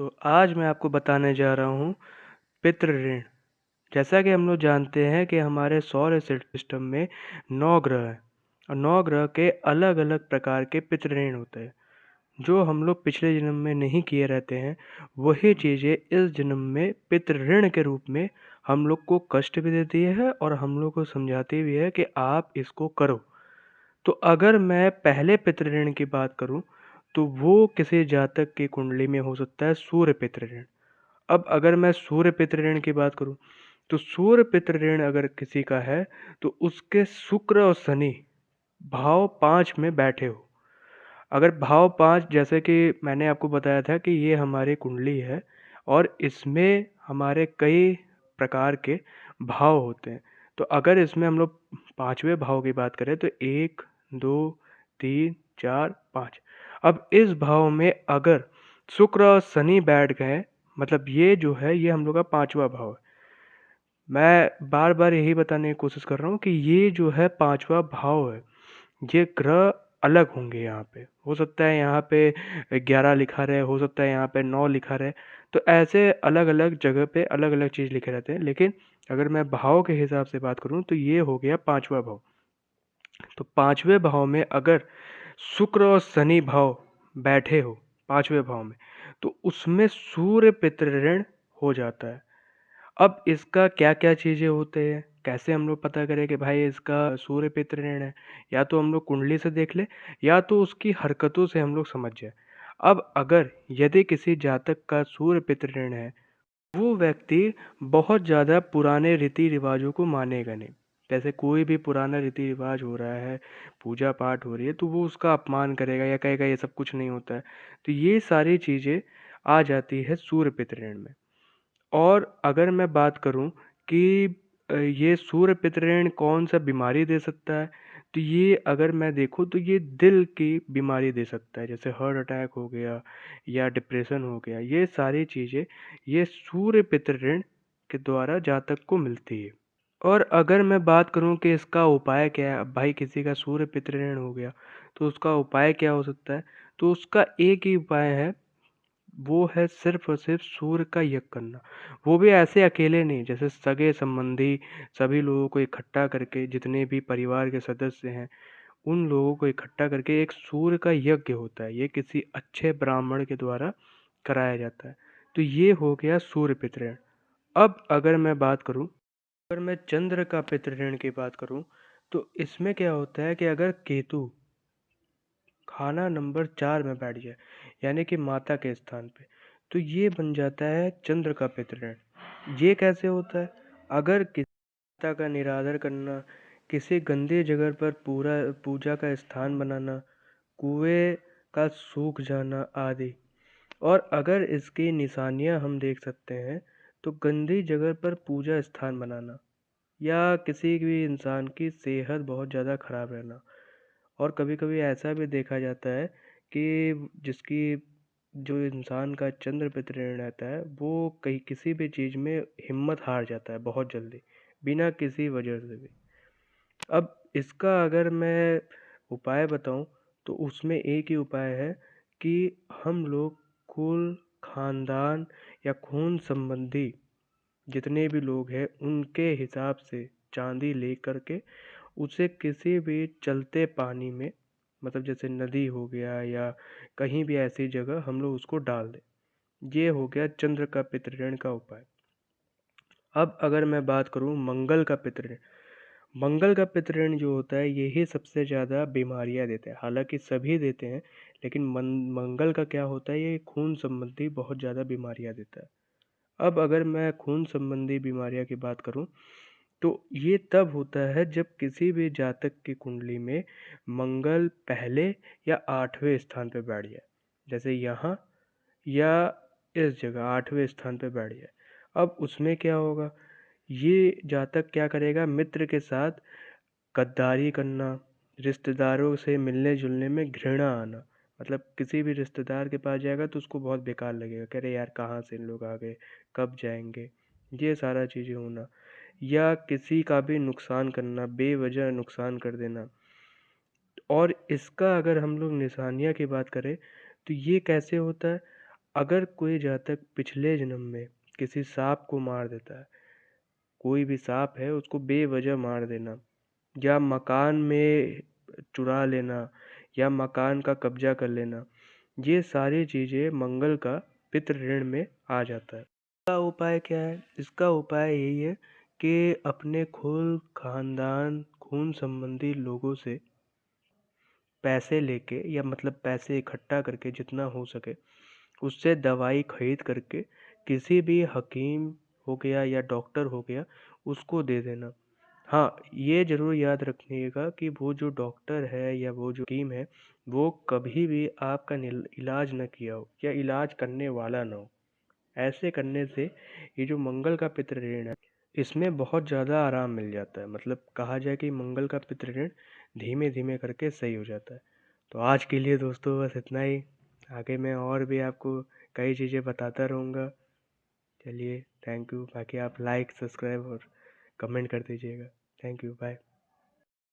दोस्तों, आज मैं आपको बताने जा रहा हूँ पितृ ऋण। जैसा कि हम लोग जानते हैं कि हमारे सौर सिस्टम में 9 ग्रह हैं और 9 ग्रह के अलग-अलग प्रकार के पितृ ऋण होते हैं। जो हम लोग पिछले जन्म में नहीं किए रहते हैं, वही चीज़ें इस जन्म में पितृ ऋण के रूप में हम लोग को कष्ट भी देती है और हम लोग को समझाती भी है कि आप इसको करो। तो अगर मैं पहले पितृ ऋण की बात करूँ, तो वो किसी जातक की कुंडली में हो सकता है सूर्य पितृ ऋण। अब अगर मैं सूर्य पितृ ऋण की बात करूँ, तो सूर्य पितृ ऋण अगर किसी का है, तो उसके शुक्र और शनि भाव 5 में बैठे हो। अगर भाव 5 जैसे कि मैंने आपको बताया था कि ये हमारी कुंडली है और इसमें हमारे कई प्रकार के भाव होते हैं। तो अगर इसमें हम लोग 5वें भाव की बात करें तो 1, 2, 3, 4, 5। अब इस भाव में अगर शुक्र और शनि बैठ गए, मतलब ये जो है ये हम लोग का 5वां भाव है। मैं बार-बार यही बताने की कोशिश कर रहा हूँ कि ये जो है 5वां भाव है। ये ग्रह अलग होंगे यहाँ पे। हो सकता है यहाँ पे 11 लिखा रहे, हो सकता है यहाँ पे 9 लिखा रहे। तो ऐसे अलग-अलग जगह पे अलग-अलग चीज़ लिखे रहते हैं। लेकिन अगर मैं भाव के हिसाब से बात करूँ तो ये हो गया 5वां भाव। तो 5वें भाव में अगर शुक्र और शनि भाव बैठे हो 5वें भाव में, तो उसमें सूर्य पितृ ऋण हो जाता है। अब इसका क्या-क्या चीज़ें होते हैं, कैसे हम लोग पता करें कि भाई इसका सूर्य पितृ ऋण है? या तो हम लोग कुंडली से देख लें या तो उसकी हरकतों से हम लोग समझ जाएँ। अब अगर यदि किसी जातक का सूर्य पितृ ऋण है, वो व्यक्ति बहुत ज़्यादा पुराने रीति-रिवाज़ों को मानेगा नहीं। जैसे कोई भी पुराना रीति-रिवाज़ हो रहा है, पूजा-पाठ हो रही है, तो वो उसका अपमान करेगा या कहेगा ये सब कुछ नहीं होता है। तो ये सारी चीज़ें आ जाती है सूर्य पितृ ऋण में। और अगर मैं बात करूँ कि ये सूर्य पितृ ऋण कौन-सा बीमारी दे सकता है, तो ये अगर मैं देखूँ तो ये दिल की बीमारी दे सकता है। जैसे हार्ट अटैक हो गया या डिप्रेशन हो गया, ये सारी चीज़ें ये सूर्य पितृ ऋण के द्वारा जातक को मिलती है। और अगर मैं बात करूँ कि इसका उपाय क्या है, अब भाई किसी का सूर्य पितृ ऋण हो गया, तो उसका उपाय क्या हो सकता है? तो उसका एक ही उपाय है, वो है सिर्फ़ और सिर्फ़ सूर्य का यज्ञ करना। वो भी ऐसे अकेले नहीं, जैसे सगे-संबंधी सभी लोगों को इकट्ठा करके जितने भी परिवार के सदस्य हैं, उन लोगों को इकट्ठा करके एक सूर्य का यज्ञ होता है। ये किसी अच्छे ब्राह्मण के द्वारा कराया जाता है। तो ये हो गया सूर्य पितृ ऋण। अब अगर मैं बात करूँ, अगर मैं चंद्र का पितृ ऋण की बात करूँ, तो इसमें क्या होता है कि अगर केतु खाना नंबर 4 में बैठ जाए, यानी कि माता के स्थान पे, तो ये बन जाता है चंद्र का पितृ ऋण। ये कैसे होता है? अगर किसी माता का निरादर करना, किसी गंदी जगह पर पूरा पूजा का स्थान बनाना, कुएँ का सूख जाना आदि। और अगर इसकी निशानियाँ हम देख सकते हैं, तो गंदी जगह पर पूजा स्थान बनाना या किसी भी इंसान की सेहत बहुत ज़्यादा खराब रहना। और कभी-कभी ऐसा भी देखा जाता है कि जिसकी जो इंसान का चंद्र पितृ ऋण रहता है, वो कहीं किसी भी चीज़ में हिम्मत हार जाता है बहुत जल्दी, बिना किसी वजह से भी। अब इसका अगर मैं उपाय बताऊँ, तो उसमें एक ही उपाय है कि हम लोग कुल, खानदान या खून संबंधी जितने भी लोग हैं, उनके हिसाब से चाँदी लेकर के उसे किसी भी चलते पानी में, मतलब जैसे नदी हो गया या कहीं भी ऐसी जगह हम लोग उसको डाल दें। ये हो गया चंद्र का पितृ ऋण का उपाय। अब अगर मैं बात करूँ मंगल का पितृ ऋण, मंगल का पितृ ऋण जो होता है यही सबसे ज़्यादा बीमारियाँ देता है। हालाँकि सभी देते हैं, लेकिन मंगल का क्या होता है, ये खून संबंधी बहुत ज़्यादा बीमारियाँ देता है। अब अगर मैं खून संबंधी बीमारियाँ की बात करूँ, तो ये तब होता है जब किसी भी जातक की कुंडली में मंगल पहले या 8वें स्थान पे बैठ जाए। जैसे यहाँ या इस जगह 8वें स्थान पे बैठ जाए। अब उसमें क्या होगा, ये जातक क्या करेगा, मित्र के साथ गद्दारी करना, रिश्तेदारों से मिलने-जुलने में घृणा आना। मतलब किसी भी रिश्तेदार के पास जाएगा तो उसको बहुत बेकार लगेगा कि अरे यार कहाँ से इन लोग आ गए, कब जाएँगे? ये सारा चीज़ें होना। या किसी का भी नुकसान करना, बेवजह नुकसान कर देना। और इसका अगर हम लोग निशानियाँ की बात करें, तो ये कैसे होता है? अगर कोई जातक पिछले जन्म में किसी सांप को मार देता है, कोई भी सांप है उसको बेवजह मार देना, या मकान में चुरा लेना, या मकान का कब्जा कर लेना, ये सारी चीज़ें मंगल का पितृ ऋण में आ जाता है। इसका उपाय क्या है? इसका उपाय यही है कि अपने कुल खानदान खून संबंधी लोगों से पैसे लेके, या मतलब पैसे इकट्ठा करके जितना हो सके उससे दवाई खरीद करके किसी भी हकीम हो गया या डॉक्टर हो गया उसको दे देना। हाँ, ये ज़रूर याद रखिएगा कि वो जो डॉक्टर है या वो जो हकीम है वो कभी भी आपका इलाज न किया हो या इलाज करने वाला ना हो। ऐसे करने से ये जो मंगल का पितृ ऋण है इसमें बहुत ज़्यादा आराम मिल जाता है। मतलब कहा जाए कि मंगल का पितृ ऋण धीमे धीमे करके सही हो जाता है। तो आज के लिए दोस्तों बस इतना ही। आगे मैं और भी आपको कई चीज़ें बताता रहूँगा। चलिए, थैंक यू। बाकी आप लाइक, सब्सक्राइब और कमेंट कर दीजिएगा। Thank you, bye.